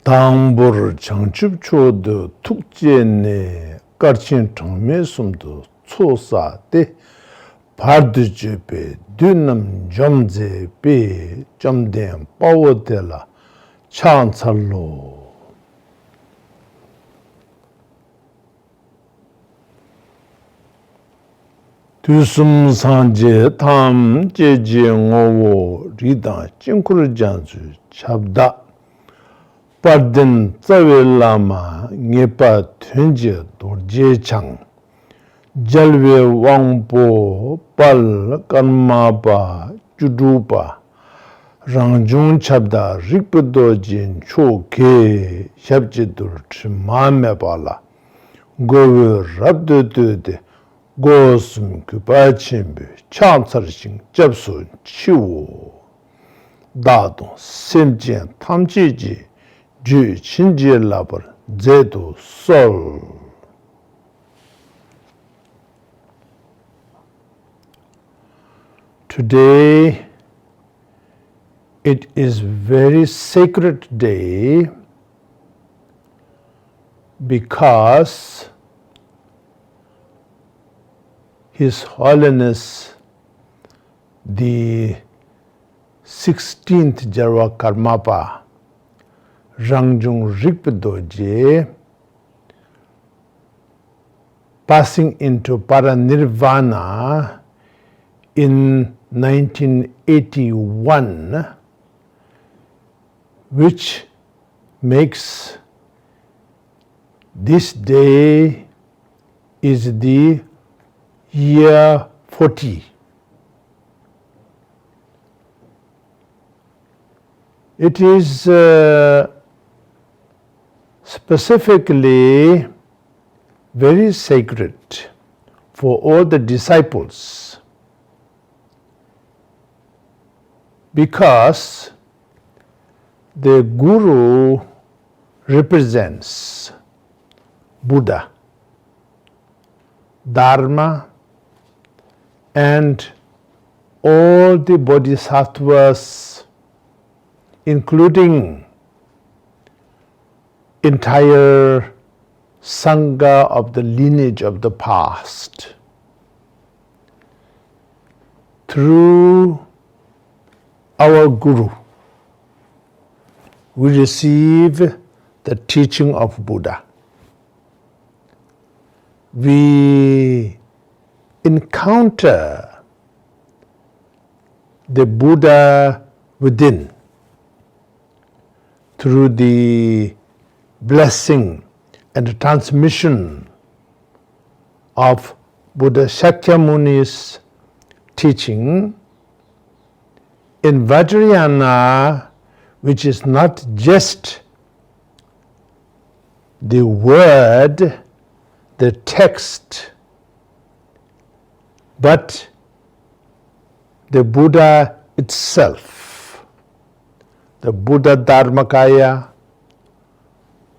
당보를 정집초도 툭제네 까르친 정매숨도 초사대 바드제베 뒤남 점제베 점된 빠워델라 찬살로 두숨산제 탐 제지응오오 리다 찡쿠르잔주 잡다 빠든 자웰라마 녜빠 튼제 dorje chang jalwe wangpo pal karmapa Situpa Rangjung chabda Rigpe dojin choke shabjidur chimame pala gowe rabdode gosum kupachimbe chansarsing japsun chiwo dado semjen tamjiji ju chinje labar zedo sol. Today it is very sacred day because His Holiness the 16th Gyalwang Karmapa Rangjung Rigpe Dorje passing into Parinirvana in 1981, which makes this day is the year 40. It is specifically very sacred for all the disciples because the Guru represents Buddha, Dharma, and all the bodhisattvas, including entire Sangha of the lineage of the past. Through our Guru, we receive the teaching of Buddha. We encounter the Buddha within through the blessing and transmission of Buddha Shakyamuni's teaching in Vajradhara, which is not just the word, the text, but the Buddha itself, the Buddha Dharmakaya,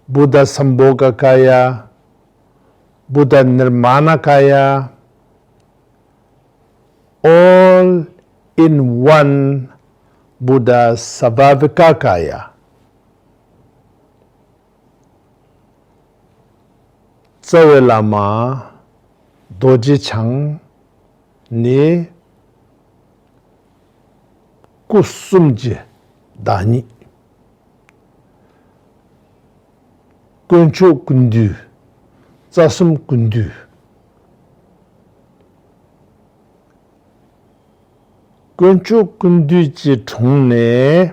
Buddha Sambhogakaya, Buddha Nirmanakaya, all in one Buddha Svabhavikakaya. Tsawe Lama Dorje Chang ni kusumje dani kuncho kundu zasum kundu kuncho kundu ji chongne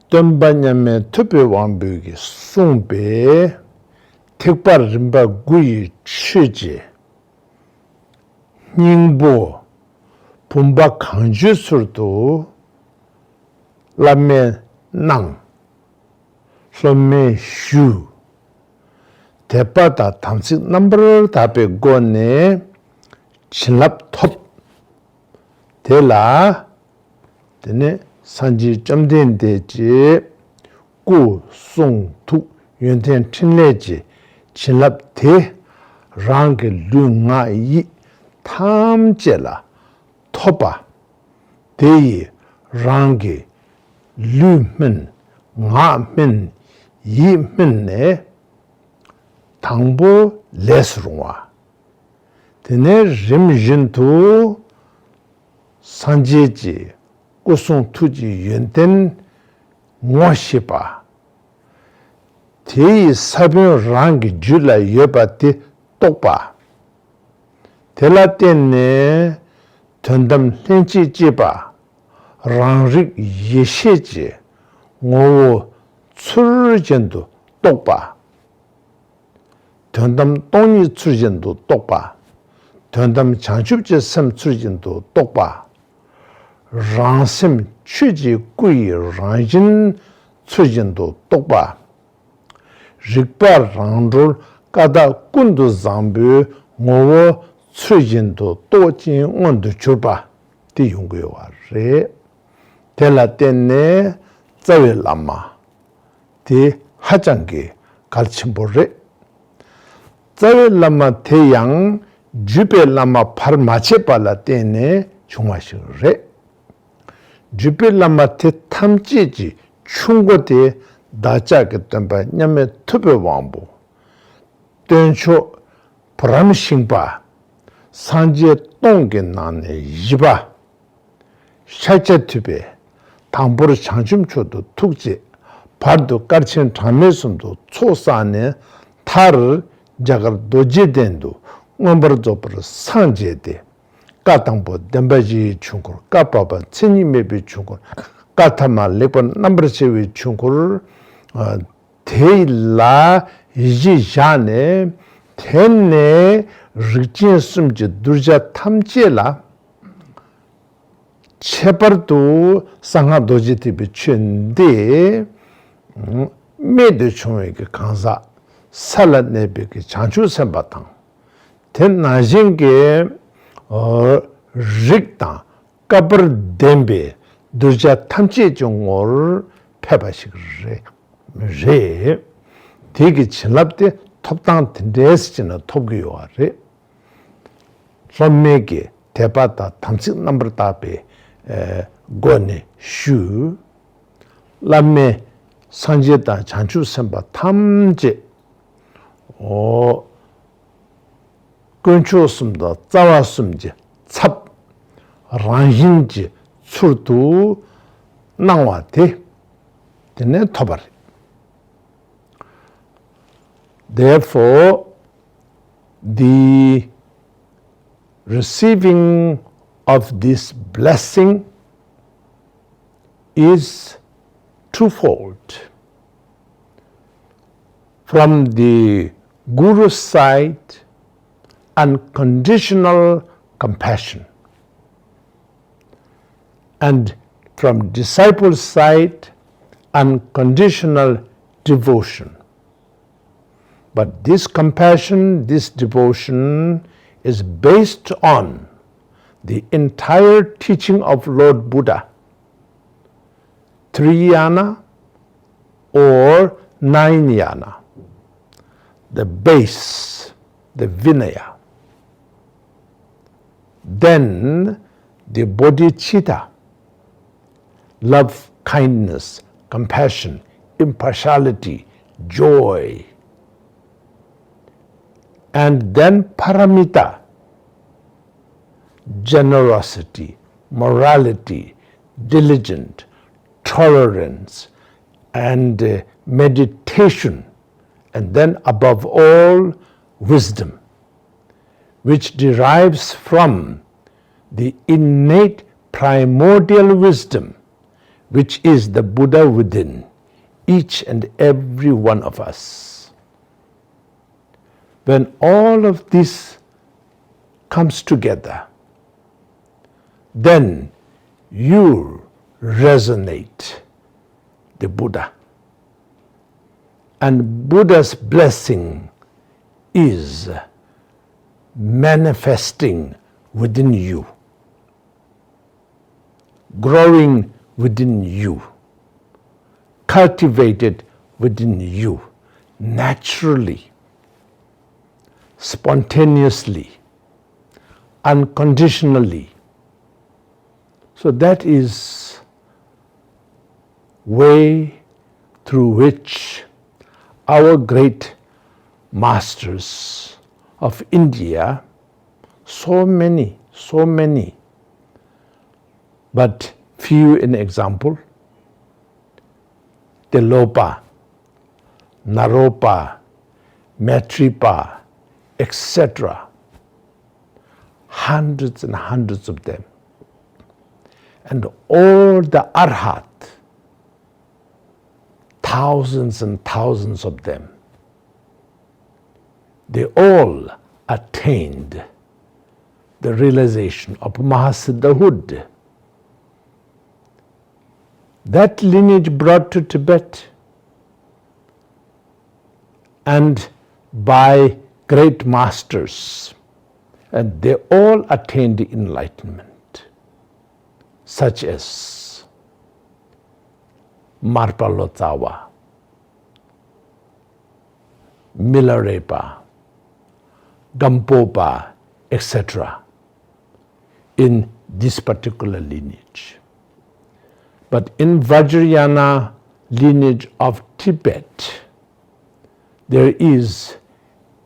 tombanyame tope wambyoge songbe tekbar rinpa guyi chije Ningbo Pumba Kanju Surdu Lame Nang Some Shu Tepata Tamsik number Tape Gone Chinlap Top Tela Tene Sanji Jamden Deji Gu Song Tu Yunten Tinleji Chinlap Te Rang Lu Nga Yi 탐제라 토바 대이 랑게 류면 나면 이민네 당보 레스롱와 드네 림진투 산제지 꾸송 투지 연된 모시바 대이 사변 랑기 줄라 여바티 똑바 텔라테네 전담 렌치지바 랑릭 예셰지 오 출전도 똑바 전담 동이 출전도 똑바 전담 장축제 섬 출전도 똑바 랑심 취지 꾸이 랑진 출전도 똑바 Rigpe 랑돌 까다 군도 잠부 모 출전도 또진 온도 줄바 디 용고요 와레 텔라테네 자웰라마 디 하장게 갈침보레 자웰라마 태양 주벨라마 파르마체발라테네 중화시레 주벨라마 테 탐지지 충고대 다자겠던 바 냠에 투베 왕부 땡초 브람싱바 산지에 똥게 나네 이바 샤체 투베 당보르 장춤초도 툭지 발도 까르친 담메숨도 초사네 타르 자가 도제된도 원버도버 상제데 까당보 덴바지 충고 까빠바 친이메비 충고 까타마 레번 넘버세위 충고를 데일라 이지자네 텐네 르진숨지 두르자 탐제라 체버도 상하 도지티 비춘데 메드 총에게 강사 살라네베게 장주 선바탕 텐나징게 릭다 까버 뎀베 두르자 탐제 종을 패바시그레 제 되게 진랍데 톱당 텐데스지나 톱기요아레 선메게 대바다 탐식 넘버 답에 고네 슈 람메 산제다 장주 선바 탐제 근초스입니다. 짜왔음지 찹 랑인지 술도 나와대 되네 토바리 Therefore, the receiving of this blessing is twofold. From the Guru's side, unconditional compassion. And from disciples' side, unconditional devotion. But this compassion, this devotion is based on the entire teaching of Lord Buddha, Triyana or Nine-yana, the base, the Vinaya. Then the bodhicitta, love, kindness, compassion, impartiality, joy. And then paramita, generosity, morality, diligent, tolerance, and meditation, and then above all, wisdom, which derives from the innate primordial wisdom, which is the Buddha within each and every one of us. When all of this comes together, then you resonate the Buddha. And Buddha's blessing is manifesting within you, growing within you, cultivated within you, naturally, spontaneously, unconditionally. So that is way through which our great masters of India, so many, but few in example, Tilopa, Naropa, Maitripa, etc. Hundreds and hundreds of them. And all the Arhat, thousands and thousands of them, they all attained the realization of Mahasiddhahood. That lineage brought to Tibet, and by great masters, and they all attained enlightenment, such as Marpa, Milarepa, Gampopa, etc. in this particular lineage. But in Vajrayana lineage of Tibet, there is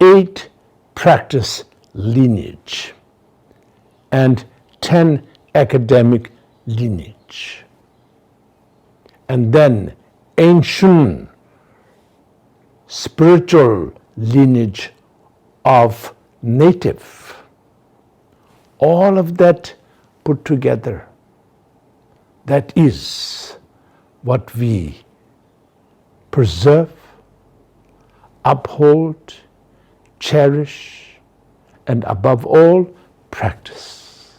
8 practice lineage and 10 academic lineage. And then ancient spiritual lineage of native. All of that put together, that is what we preserve, uphold, cherish, and above all, practice.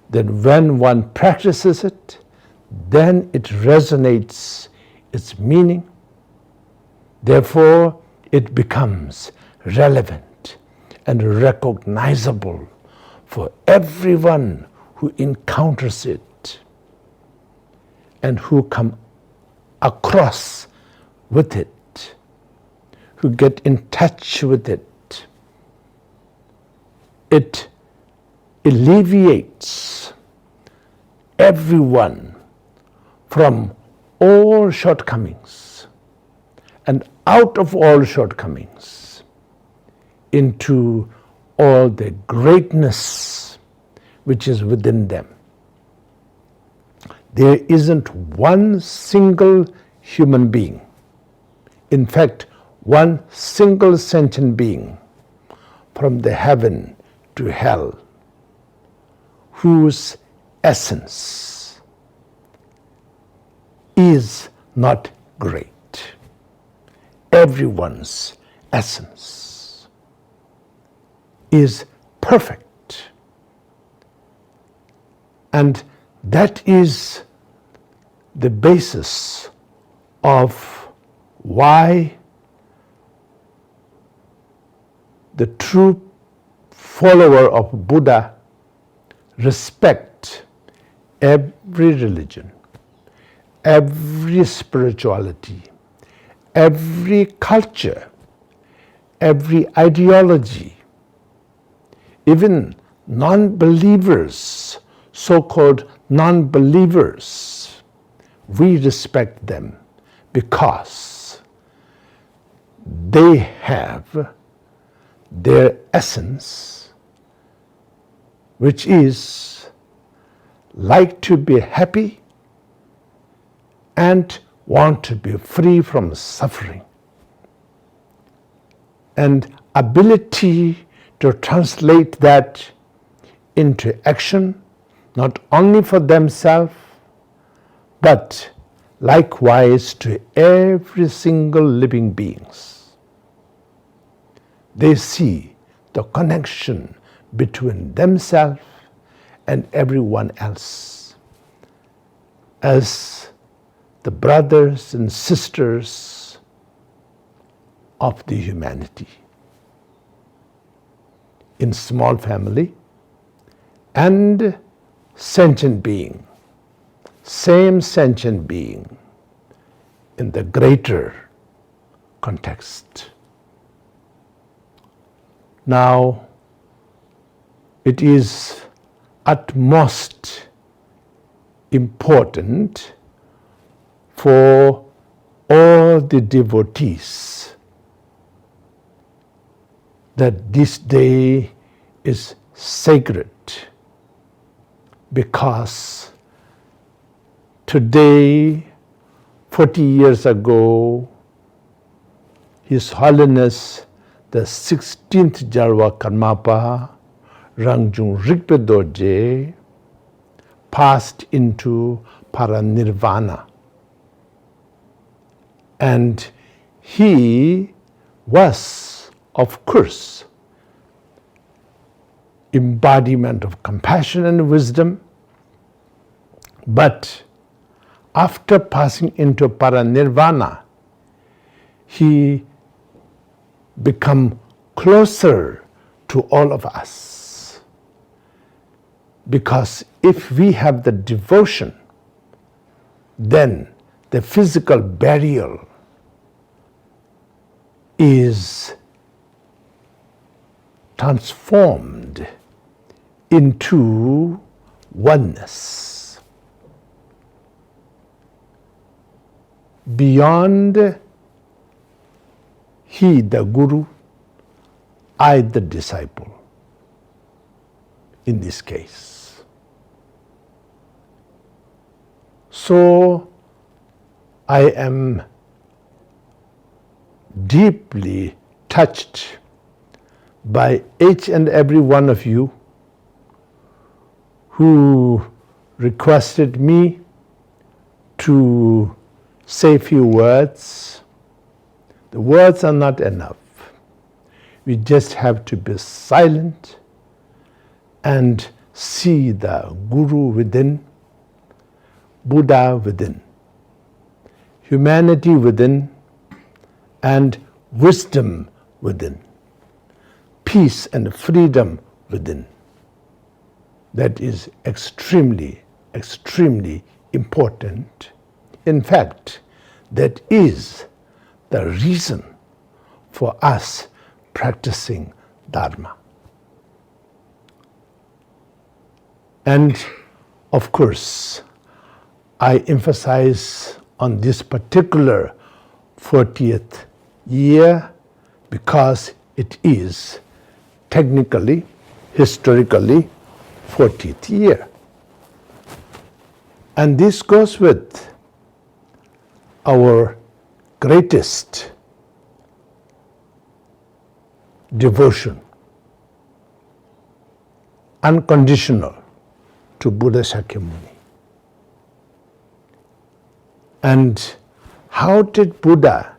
Then when one practices it, then it resonates its meaning. Therefore, it becomes relevant and recognizable for everyone who encounters it and who come across with it, who get in touch with it. It alleviates everyone from all shortcomings and out of all shortcomings into all the greatness which is within them. There isn't one single human being, in fact, one single sentient being from the heaven to hell, whose essence is not great. Everyone's essence is perfect. And that is the basis of why the true follower of Buddha respect every religion, every spirituality, every culture, every ideology, even non-believers, so-called non-believers, we respect them because they have their essence, which is like to be happy and want to be free from suffering, and ability to translate that into action, not only for themselves, but likewise to every single living beings. They see the connection between themselves and everyone else as the brothers and sisters of the humanity. In small family and sentient being, same sentient being in the greater context. Now, it is utmost important for all the devotees that this day is sacred, because today, 40 years ago, His Holiness the 16th Gyalwang Karmapa, Rangjung Rigpe Dorje, passed into Parinirvana. And he was, of course, embodiment of compassion and wisdom, but after passing into Parinirvana, he become closer to all of us. Because if we have the devotion, then the physical barrier is transformed into oneness. Beyond he, the Guru, I, the disciple, in this case. So, I am deeply touched by each and every one of you who requested me to say a few words. The words are not enough. We just have to be silent and see the Guru within, Buddha within, humanity within, and wisdom within, peace and freedom within. That is extremely, extremely important. In fact, that is the reason for us practicing Dharma. And of course, I emphasize on this particular 40th year because it is technically, historically, 40th year. And this goes with our greatest devotion, unconditional, to Buddha Shakyamuni. And how did Buddha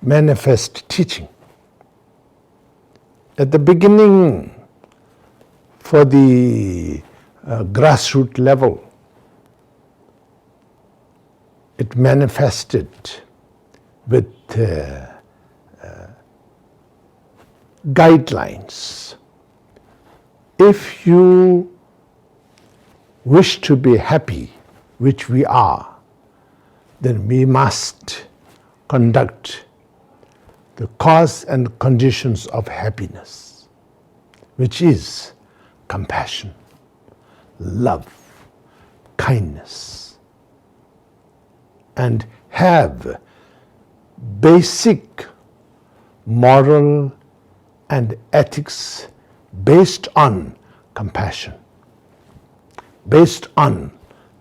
manifest teaching? At the beginning, for the grassroots level, it manifested with guidelines. If you wish to be happy, which we are, then we must conduct the cause and conditions of happiness, which is compassion, love, kindness, and have basic moral and ethics based on compassion, based on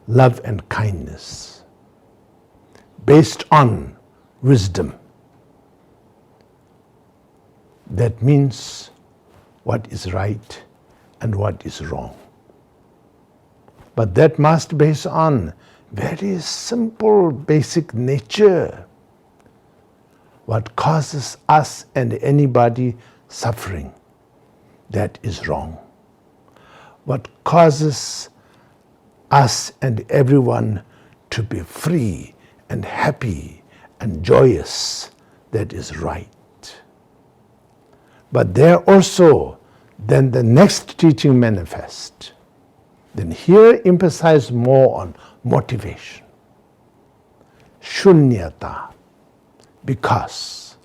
love and kindness, based on wisdom. That means what is right and what is wrong. But that must be based on very simple, basic nature. What causes us and anybody suffering, that is wrong. What causes us and everyone to be free and happy and joyous, that is right. But there also, then the next teaching manifests. Then here emphasize more on motivation, shunyata, because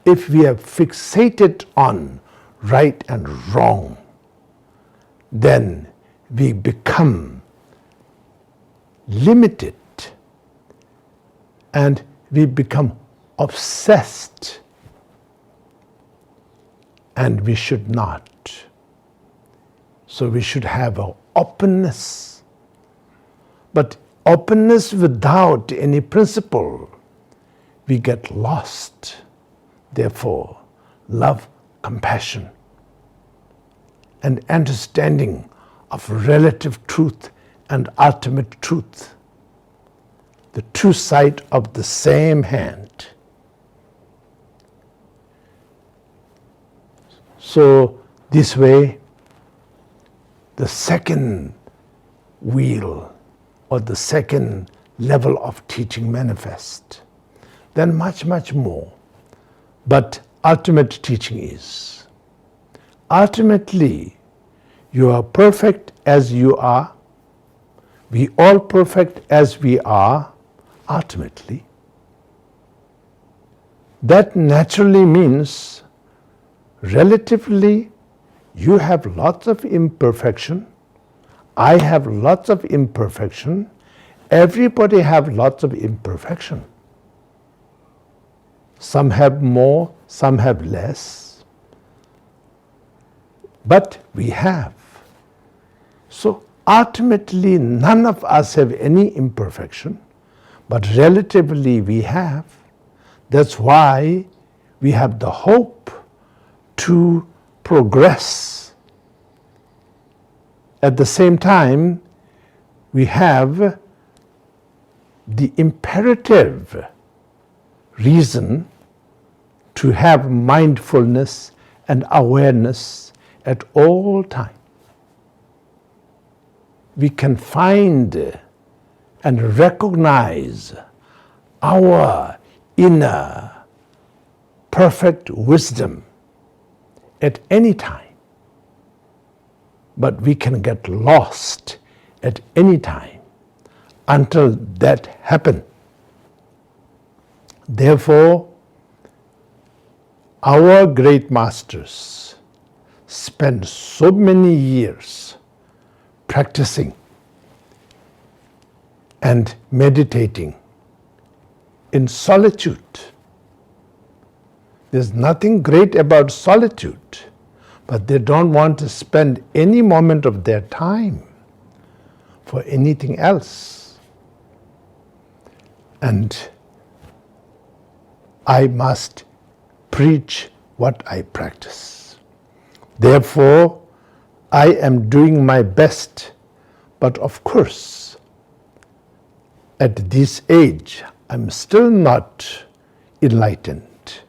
if we are fixated on right and wrong, then we become limited and we become obsessed, and we should not. So we should have an openness. But openness without any principle, we get lost. Therefore, love, compassion, and understanding of relative truth and ultimate truth, the two sides of the same hand. So this way, the second wheel or the second level of teaching manifests. Then much, much more. But ultimate teaching is, ultimately, you are perfect as you are. We all perfect as we are, ultimately. That naturally means, relatively, you have lots of imperfection. I have lots of imperfection. Everybody have lots of imperfection. Some have more, some have less. But we have. So ultimately, none of us have any imperfection, but relatively we have. That's why we have the hope to progress. At the same time, we have the imperative reason to have mindfulness and awareness at all times. We can find and recognize our inner perfect wisdom at any time. But we can get lost at any time until that happens. Therefore, our great masters spend so many years practicing and meditating in solitude. There's nothing great about solitude, but they don't want to spend any moment of their time for anything else. And I must preach what I practice. Therefore, I am doing my best, but of course, at this age, I'm still not enlightened,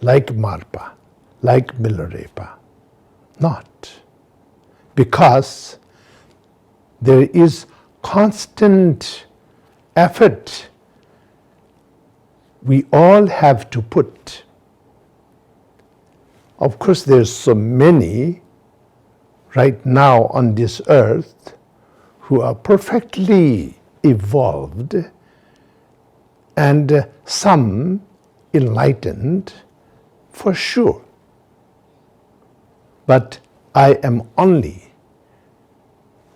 like Marpa, like Milarepa. Not. Because there is constant effort we all have to put. Of course, there's so many right now on this earth who are perfectly evolved and some enlightened for sure. But I am only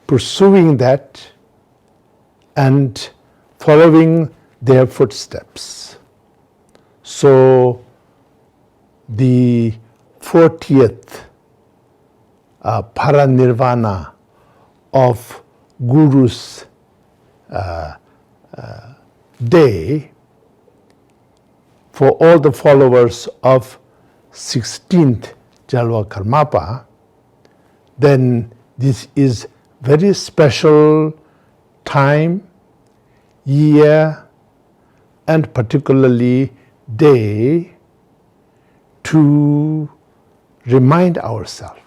pursuing that and following their footsteps. So the 40th Parinirvana of Guru's day for all the followers of 16th Gyalwang Karmapa, then this is very special time, year, and particularly day to remind ourselves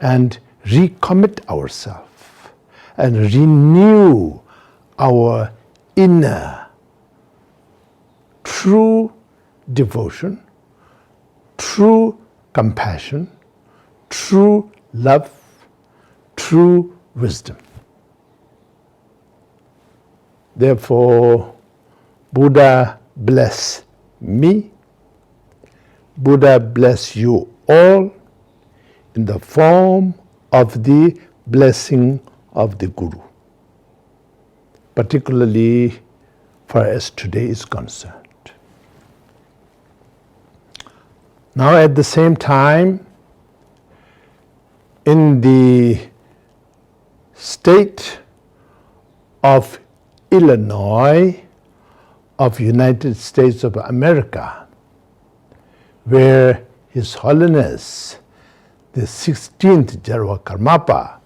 and recommit ourselves and renew our inner true devotion, true compassion, true love, true wisdom. Therefore, Buddha bless me, Buddha bless you all in the form of the blessing of the Guru. Particularly far as today is concerned. Now at the same time, in the state of Illinois of United States of America, where His Holiness the 16th Gyalwang Karmapa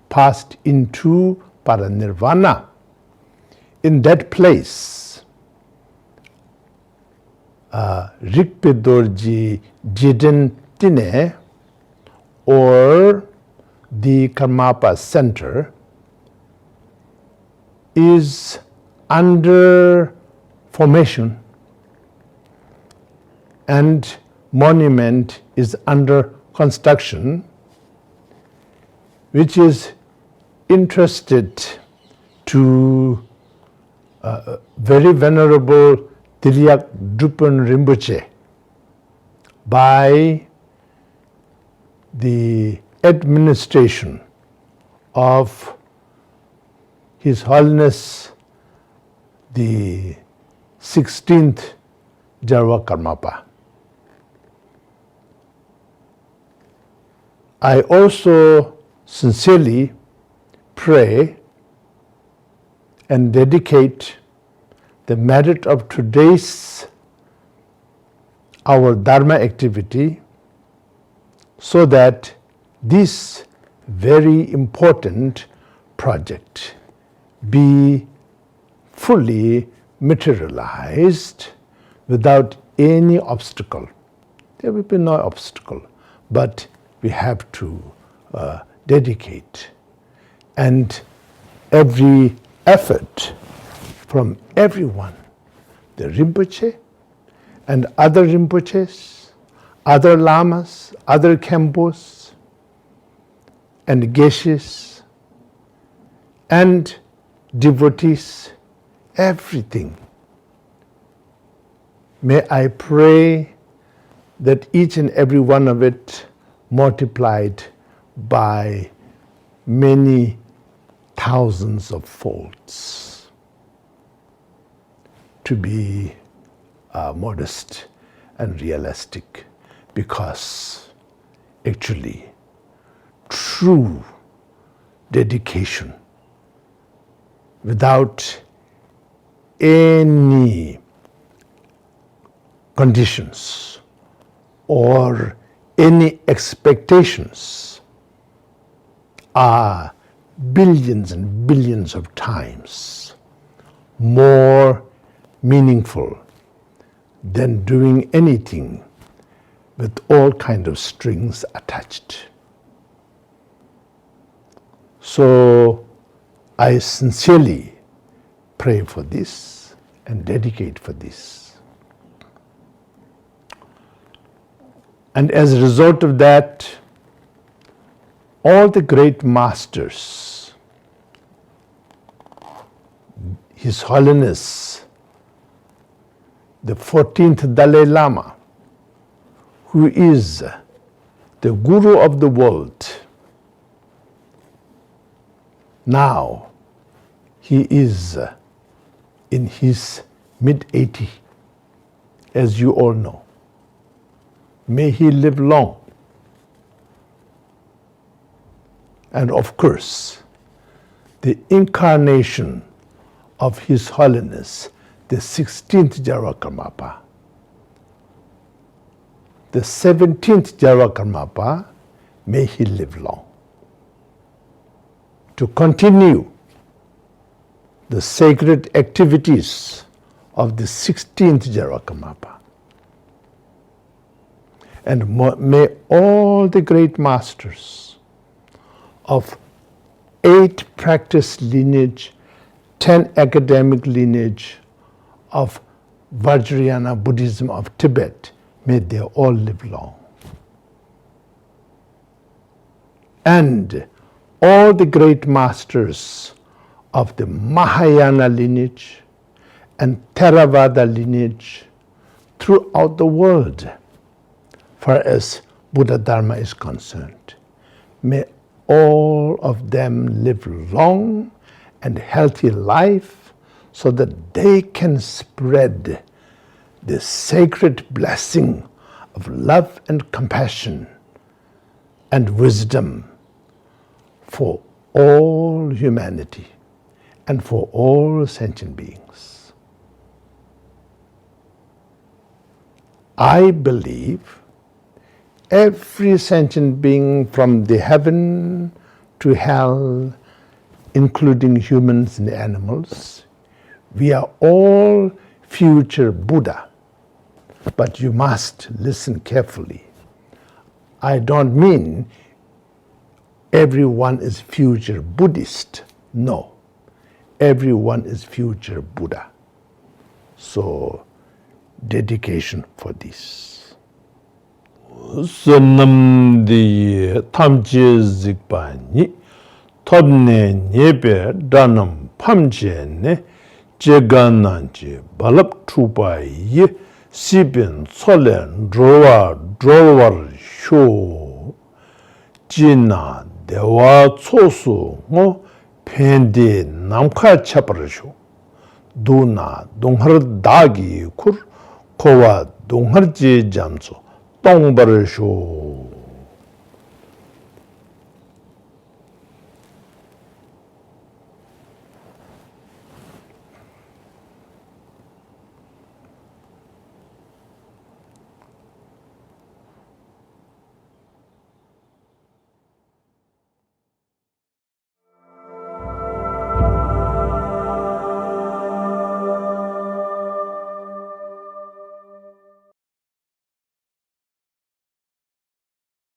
passed into Parinirvana, in that place, Rigpe Dorje Tine, or the Karmapa Center, is under formation and monument is under construction, which is interested to very Venerable Dilyak Drubpon Rinpoche by the administration of His Holiness the 16th Gyalwang Karmapa. I also sincerely pray and dedicate the merit of today's our Dharma activity so that this very important project be fully materialized without any obstacle. There will be no obstacle, but we have to dedicate, and every effort from everyone, the Rinpoche and other Rinpoches, other Lamas, other Khenpos, and Geshes, and devotees, everything. May I pray that each and every one of it multiplied by many thousands of folds, to be modest and realistic, because actually true dedication without any conditions or any expectations are billions and billions of times more meaningful than doing anything with all kinds of strings attached. So I sincerely pray for this and dedicate for this. And as a result of that, all the great masters, His Holiness the 14th Dalai Lama, who is the Guru of the world, now he is in his mid-80s, as you all know. May he live long. And of course, the incarnation of His Holiness the 16th Gyalwang Karmapa, the 17th Gyalwang Karmapa, may he live long, to continue the sacred activities of the 16th Gyalwang Karmapa. And may all the great masters of 8 practice lineage, 10 academic lineage of Vajradhara Buddhism of Tibet, may they all live long. And all the great masters of the Mahayana lineage and Theravada lineage throughout the world, far as Buddha Dharma is concerned, may all of them live long and healthy life, so that they can spread the sacred blessing of love and compassion and wisdom for all humanity and for all sentient beings. I believe every sentient being from the heaven to hell, including humans and animals, we are all future Buddha. But you must listen carefully. I don't mean everyone is future Buddhist. No. Everyone is future Buddha. So, dedication for this. Sanamdi tamche zikpani tobne nyebe danam pamche ne jegananche balap trupa ye sibin solen drowar sho jina dewa tsosu ngo pende namka chaparasho duna donghar dagi kur kowa donghar je jamso 똥바르쇼